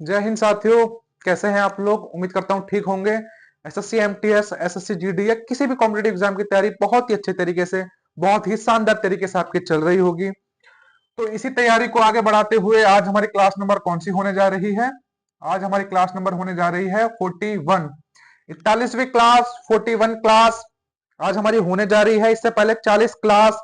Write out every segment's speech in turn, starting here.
जय हिंद साथियों, कैसे हैं आप लोग। उम्मीद करता हूं ठीक होंगे। एसएससी एमटीएस, एसएससी जीडी या किसी भी कॉम्पिटेटिव एग्जाम की तैयारी बहुत ही अच्छे तरीके से, बहुत ही शानदार तरीके से आपकी चल रही होगी। तो इसी तैयारी को आगे बढ़ाते हुए आज हमारी क्लास नंबर कौन सी होने जा रही है? आज हमारी क्लास नंबर होने जा रही है 41, 41वीं क्लास, 41 क्लास आज हमारी होने जा रही है। इससे पहले 40 क्लास,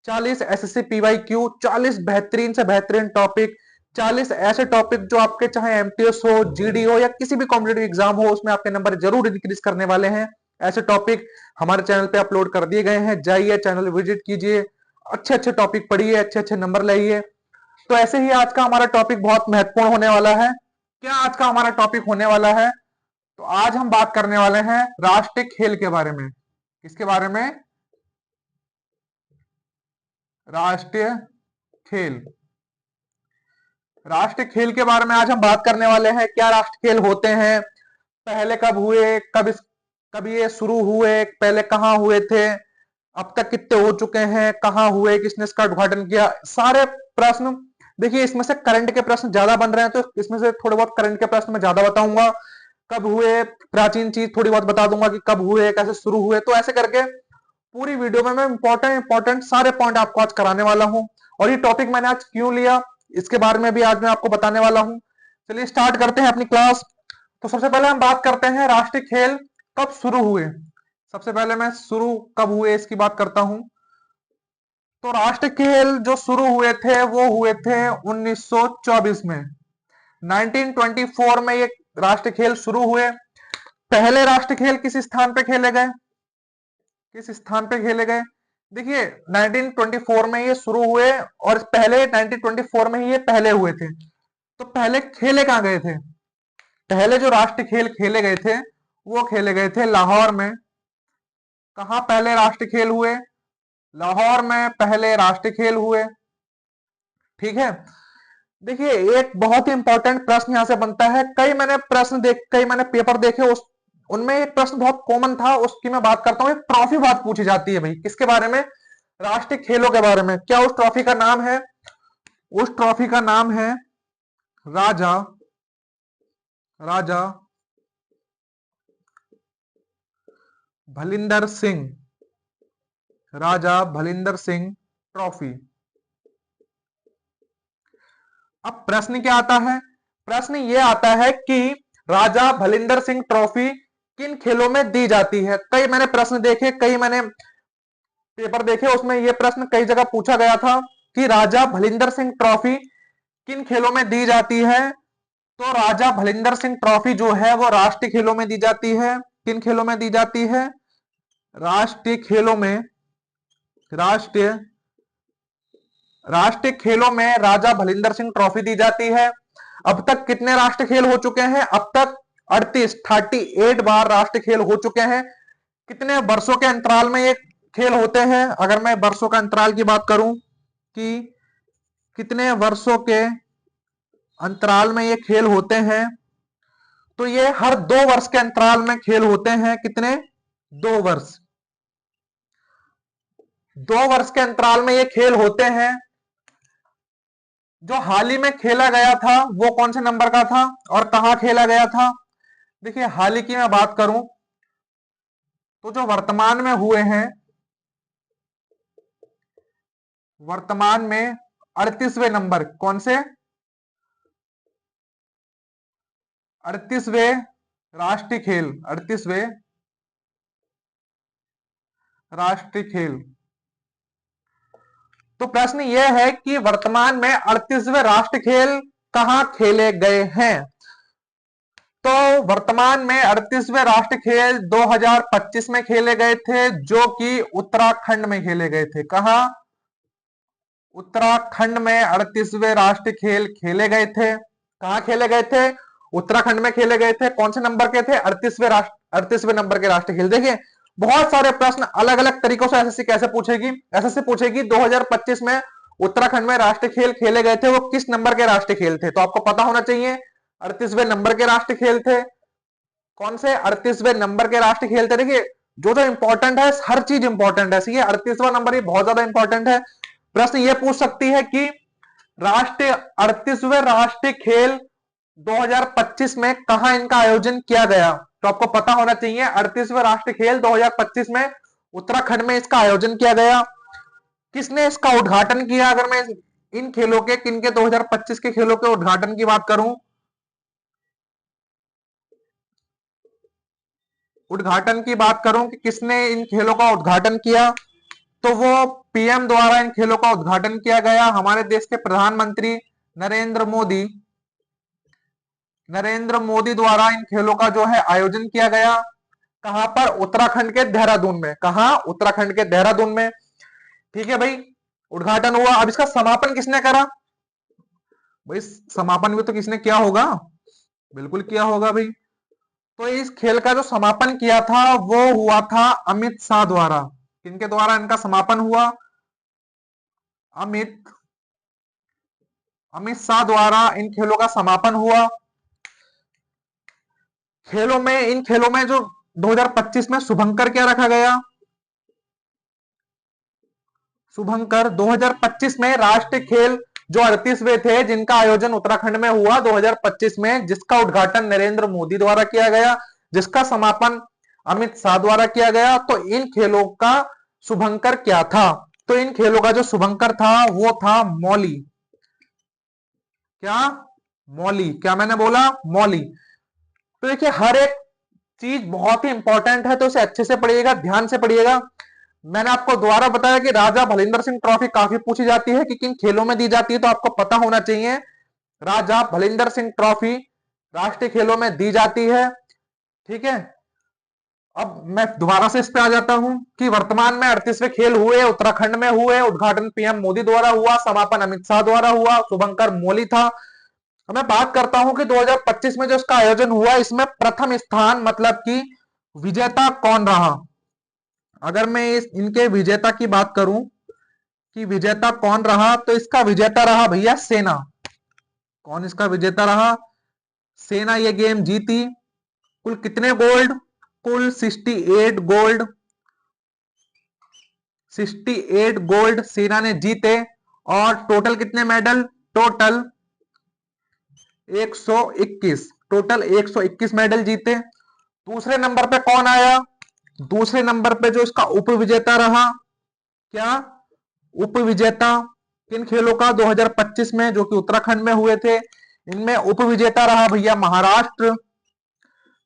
40 एसएससी पीवाईक्यू, 40 बेहतरीन से बेहतरीन टॉपिक, 40 ऐसे टॉपिक जो आपके चाहे एमटीएस हो, जीडी हो या किसी भी कॉम्पिटेटिव एग्जाम हो उसमें आपके नंबर जरूर इंक्रीज करने वाले हैं। ऐसे टॉपिक हमारे चैनल पे अपलोड कर दिए गए हैं। जाइए चैनल विजिट कीजिए, अच्छे अच्छे टॉपिक पढ़िए, अच्छे अच्छे नंबर लाइए। तो ऐसे ही आज का हमारा टॉपिक बहुत महत्वपूर्ण होने वाला है। क्या आज का हमारा टॉपिक होने वाला है? तो आज हम बात करने वाले हैं राष्ट्रीय खेल के बारे में। किसके बारे में? राष्ट्रीय खेल। राष्ट्रीय खेल के बारे में आज हम बात करने वाले हैं। क्या राष्ट्रीय खेल होते हैं, पहले कब हुए, कब ये शुरू हुए, पहले कहाँ हुए थे, अब तक कितने हो चुके हैं, कहाँ हुए, किसने इसका उद्घाटन किया, सारे प्रश्न। देखिए इसमें से करंट के प्रश्न ज्यादा बन रहे हैं, तो इसमें से थोड़े बहुत करंट के प्रश्न मैं ज्यादा बताऊंगा। कब हुए, प्राचीन चीज थोड़ी बहुत बता दूंगा कि कब हुए, कैसे शुरू हुए। तो ऐसे करके पूरी वीडियो में मैं इंपॉर्टेंट सारे पॉइंट आपको आज कराने वाला हूं। और ये टॉपिक मैंने आज क्यों लिया, इसके बारे में भी आज मैं आपको बताने वाला हूं। चलिए स्टार्ट करते हैं अपनी क्लास। तो सबसे पहले हम बात करते हैं राष्ट्रीय खेल कब शुरू हुए। सबसे पहले मैं शुरू कब हुए इसकी बात करता हूं। तो राष्ट्रीय खेल जो शुरू हुए थे वो हुए थे 1924 में। 1924 में ये राष्ट्रीय खेल शुरू हुए। पहले राष्ट्रीय खेल किस स्थान पे खेले गए, किस स्थान पे खेले गए? देखिए 1924 में ये शुरू हुए और पहले 1924 में ही ये पहले हुए थे। तो पहले खेले कहां गए थे? पहले जो राष्ट्रीय खेल खेले गए थे वो खेले गए थे लाहौर में। कहां पहले राष्ट्रीय खेल हुए? लाहौर में पहले राष्ट्रीय खेल हुए। ठीक है। देखिए एक बहुत ही इंपॉर्टेंट प्रश्न यहां से बनता है। कई मैंने पेपर देखे, उस उनमें एक प्रश्न बहुत कॉमन था, उसकी मैं बात करता हूं। एक ट्रॉफी बात पूछी जाती है भाई, किसके बारे में? राष्ट्रीय खेलों के बारे में। क्या उस ट्रॉफी का नाम है? उस ट्रॉफी का नाम है राजा राजा भलिंदर सिंह, राजा भलिंदर सिंह ट्रॉफी। अब प्रश्न क्या आता है? प्रश्न ये आता है कि राजा भलिंदर सिंह ट्रॉफी किन खेलों में दी जाती है। कई मैंने प्रश्न देखे, कई मैंने पेपर देखे, उसमें यह प्रश्न कई जगह पूछा गया था कि राजा भलिंदर सिंह ट्रॉफी किन खेलों में दी जाती है। तो राजा भलिंदर सिंह ट्रॉफी जो है वो राष्ट्रीय खेलों में दी जाती है। किन खेलों में दी जाती है? राष्ट्रीय खेलों में। राष्ट्रीय राष्ट्रीय खेलों में राजा भलिंदर सिंह ट्रॉफी दी जाती है। अब तक कितने राष्ट्रीय खेल हो चुके हैं? अब तक 38 बार राष्ट्रीय खेल हो चुके हैं। कितने वर्षों के अंतराल में ये खेल होते हैं? अगर मैं वर्षों का अंतराल की बात करूं कि कितने वर्षों के अंतराल में ये खेल होते हैं, तो ये हर 2 वर्ष के अंतराल में खेल होते हैं। कितने? 2 वर्ष। 2 वर्ष के अंतराल में ये खेल होते हैं। जो हाल ही में खेला गया था वो कौन से नंबर का था और कहां खेला गया था? देखिए हाल ही की मैं बात करूं तो जो वर्तमान में हुए हैं, वर्तमान में 38वें नंबर, कौन से? 38वें राष्ट्रीय खेल, 38वें राष्ट्रीय खेल। तो प्रश्न यह है कि वर्तमान में 38वें राष्ट्रीय खेल कहां खेले गए हैं। तो वर्तमान में 38वें राष्ट्रीय खेल 2025 में खेले गए थे, जो कि उत्तराखंड में खेले गए थे। कहां? उत्तराखंड में 38वें राष्ट्रीय खेल खेले गए थे। कहां खेले गए थे? उत्तराखंड में खेले गए थे। कौन से नंबर के थे? 38वें नंबर के राष्ट्रीय खेल। देखिए बहुत सारे प्रश्न अलग अलग तरीकों से एसएससी कैसे पूछेगी। एसएससी पूछेगी 2025 में उत्तराखंड में राष्ट्रीय खेल खेले गए थे, वो किस नंबर के राष्ट्रीय खेल थे? तो आपको पता होना चाहिए 38वें नंबर के राष्ट्रीय खेल थे। कौन से? 38वें नंबर के राष्ट्रीय खेल थे। देखिए जो जो इंपॉर्टेंट है, हर चीज इंपॉर्टेंट है। ये 38वां नंबर ये बहुत ज्यादा इंपॉर्टेंट है। प्रश्न ये पूछ सकती है कि 38वें राष्ट्रीय खेल 2025 में कहां इनका आयोजन किया गया? तो आपको पता होना चाहिए 38वें राष्ट्रीय खेल 2025 में उत्तराखंड में इसका आयोजन किया गया। किसने इसका उद्घाटन किया? अगर मैं इन खेलों के किनके 2025 के खेलों के उद्घाटन की बात करूं, उद्घाटन की बात करूं कि किसने इन खेलों का उद्घाटन किया, तो वो पीएम द्वारा इन खेलों का उद्घाटन किया गया। हमारे देश के प्रधानमंत्री नरेंद्र मोदी नरेंद्र मोदी द्वारा इन खेलों का जो है आयोजन किया गया। कहां पर? उत्तराखंड के देहरादून में। कहां? उत्तराखंड के देहरादून में। ठीक है भाई, उद्घाटन हुआ। अब इसका समापन किसने करा? भाई समापन भी तो किसने किया होगा? बिल्कुल किया होगा भाई। तो इस खेल का जो समापन किया था वो हुआ था अमित शाह द्वारा। किनके द्वारा इनका समापन हुआ? अमित अमित शाह द्वारा इन खेलों का समापन हुआ। इन खेलों में जो 2025 में शुभंकर क्या रखा गया? शुभंकर 2025 में राष्ट्रीय खेल जो 38वें थे जिनका आयोजन उत्तराखंड में हुआ 2025 में, जिसका उद्घाटन नरेंद्र मोदी द्वारा किया गया, जिसका समापन अमित शाह द्वारा किया गया। तो इन खेलों का शुभंकर क्या था? तो इन खेलों का जो शुभंकर था वो था मौली। क्या? मौली। क्या मैंने बोला? मौली। तो देखिए हर एक चीज बहुत ही इंपॉर्टेंट है, तो इसे अच्छे से पढ़िएगा, ध्यान से पढ़िएगा। मैंने आपको दोबारा बताया कि राजा भलिंदर सिंह ट्रॉफी काफी पूछी जाती है कि किन खेलों में दी जाती है, तो आपको पता होना चाहिए राजा भलिंदर सिंह ट्रॉफी राष्ट्रीय खेलों में दी जाती है। ठीक है, अब मैं दोबारा से इस पे आ जाता हूं कि वर्तमान में 38वें खेल हुए, उत्तराखंड में हुए, उद्घाटन पीएम मोदी द्वारा हुआ, समापन अमित शाह द्वारा हुआ, शुभंकर मौली था। अब मैं बात करता हूं कि 2025 में जो इसका आयोजन हुआ इसमें प्रथम स्थान मतलब कि विजेता कौन रहा? अगर मैं इनके विजेता की बात करूं कि विजेता कौन रहा, तो इसका विजेता रहा भैया सेना। कौन इसका विजेता रहा? सेना ये गेम जीती। कुल कितने गोल्ड? कुल 68 गोल्ड। 68 गोल्ड सेना ने जीते। और टोटल कितने मेडल? टोटल 121। टोटल 121 मेडल जीते। दूसरे नंबर पे कौन आया? दूसरे नंबर पे जो इसका उप विजेता रहा, क्या? उप विजेता किन खेलों का 2025 में जो कि उत्तराखंड में हुए थे, इनमें उप विजेता रहा भैया महाराष्ट्र।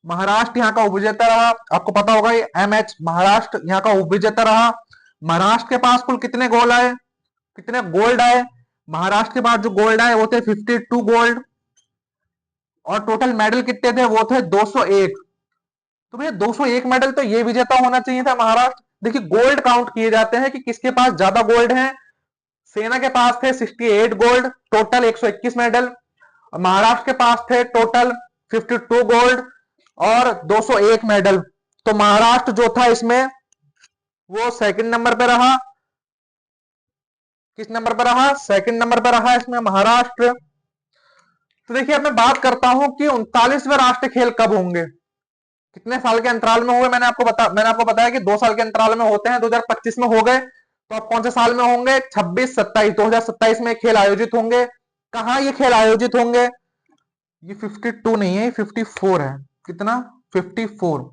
महाराष्ट्र यहाँ का उप विजेता रहा। आपको पता होगा ये एमएच महाराष्ट्र यहाँ का उप विजेता रहा। महाराष्ट्र के पास कुल कितने गोल आए? कितने गोल्ड आए? महाराष्ट्र के पास जो गोल्ड आए वो थे 52 गोल्ड। और टोटल मेडल कितने थे? वो थे 201। तो भैया 201 मेडल तो ये विजेता होना चाहिए था महाराष्ट्र। देखिए गोल्ड काउंट किए जाते हैं कि किसके पास ज्यादा गोल्ड है। सेना के पास थे 68 गोल्ड, टोटल 121 मेडल। महाराष्ट्र के पास थे टोटल 52 गोल्ड और 201 मेडल। तो महाराष्ट्र जो था इसमें वो सेकंड नंबर पे रहा। किस नंबर पर रहा? सेकंड नंबर पर रहा इसमें महाराष्ट्र। तो देखिए अब मैं बात करता हूं कि 39वें राष्ट्रीय खेल कब होंगे, कितने साल के अंतराल में हुए। मैंने आपको बताया कि 2 साल के अंतराल में होते हैं। 2025 में हो गए, तो अब कौन से साल में होंगे? 26, 27। 2027 में खेल आयोजित होंगे। कहां ये खेल आयोजित होंगे? ये 52 नहीं है, 54 है। कितना? 54।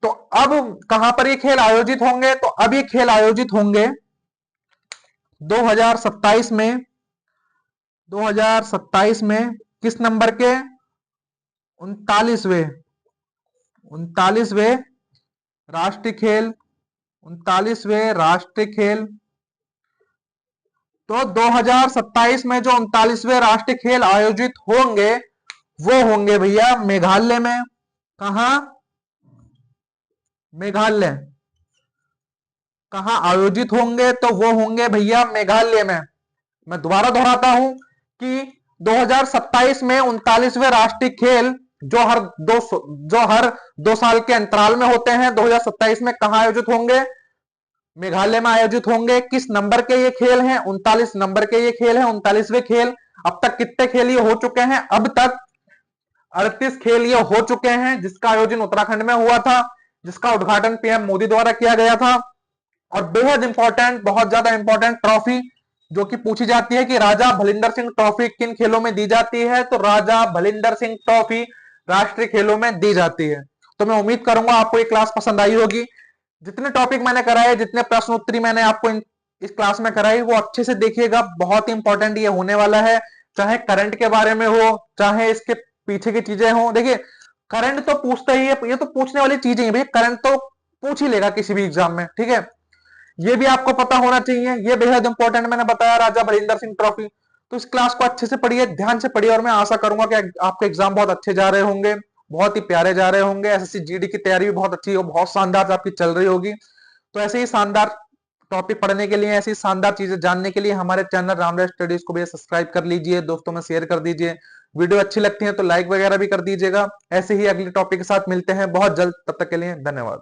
तो अब कहां पर ये खेल आयोजित होंगे? तो अब ये खेल आयोजित होंगे 2027 में। 2027 में किस नंबर के? 39वें। 39वें राष्ट्रीय खेल। 39वें राष्ट्रीय खेल। तो 2027 में जो 39वें राष्ट्रीय खेल आयोजित होंगे वो होंगे भैया मेघालय में। कहा? मेघालय। कहां आयोजित होंगे? तो वो होंगे भैया मेघालय में। मैं दोबारा दोहराता हूं कि 2027 में 39वें राष्ट्रीय खेल जो हर 2 साल के अंतराल में होते हैं, 2027 में कहां आयोजित होंगे? मेघालय में आयोजित होंगे। किस नंबर के ये खेल हैं? 39 नंबर के ये खेल हैं, 39वें खेल। अब तक कितने खेल ये हो चुके हैं? अब तक 38 खेल ये हो चुके हैं, जिसका आयोजन उत्तराखंड में हुआ था, जिसका उद्घाटन पीएम मोदी द्वारा किया गया था। और बेहद इंपॉर्टेंट, बहुत ज्यादा इंपॉर्टेंट ट्रॉफी जो कि पूछी जाती है कि राजा भलिंदर सिंह ट्रॉफी किन खेलों में दी जाती है, तो राजा भलिंदर सिंह ट्रॉफी राष्ट्रीय खेलों में दी जाती है। तो मैं उम्मीद करूंगा आपको ये क्लास पसंद आई होगी। जितने टॉपिक मैंने कराए, जितने प्रश्न उत्तरी मैंने आपको इस क्लास में कराई, वो अच्छे से देखिएगा, बहुत ही इंपॉर्टेंट ये होने वाला है। चाहे करंट के बारे में हो, चाहे इसके पीछे की चीजें हो। देखिए, करंट तो पूछता ही है, ये तो पूछने वाली चीजें ही भैया, करंट तो पूछ ही लेगा किसी भी एग्जाम में, ठीक है। ये भी आपको पता होना चाहिए, ये बेहद इंपॉर्टेंट मैंने बताया, राजा भलिंदर सिंह ट्रॉफी। तो इस क्लास को अच्छे से पढ़िए, ध्यान से पढ़िए, और मैं आशा करूंगा कि आपके एग्जाम बहुत अच्छे जा रहे होंगे, बहुत ही प्यारे जा रहे होंगे। एसएससी जीडी की तैयारी भी बहुत अच्छी हो, बहुत शानदार आपकी चल रही होगी। तो ऐसे ही शानदार टॉपिक पढ़ने के लिए, ऐसी शानदार चीजें जानने के लिए हमारे चैनल रामराज स्टडीज को भी सब्सक्राइब कर लीजिए, दोस्तों में शेयर कर दीजिए। वीडियो अच्छी लगती है तो लाइक वगैरह भी कर दीजिएगा। ऐसे ही अगले टॉपिक के साथ मिलते हैं बहुत जल्द, तब तक के लिए धन्यवाद।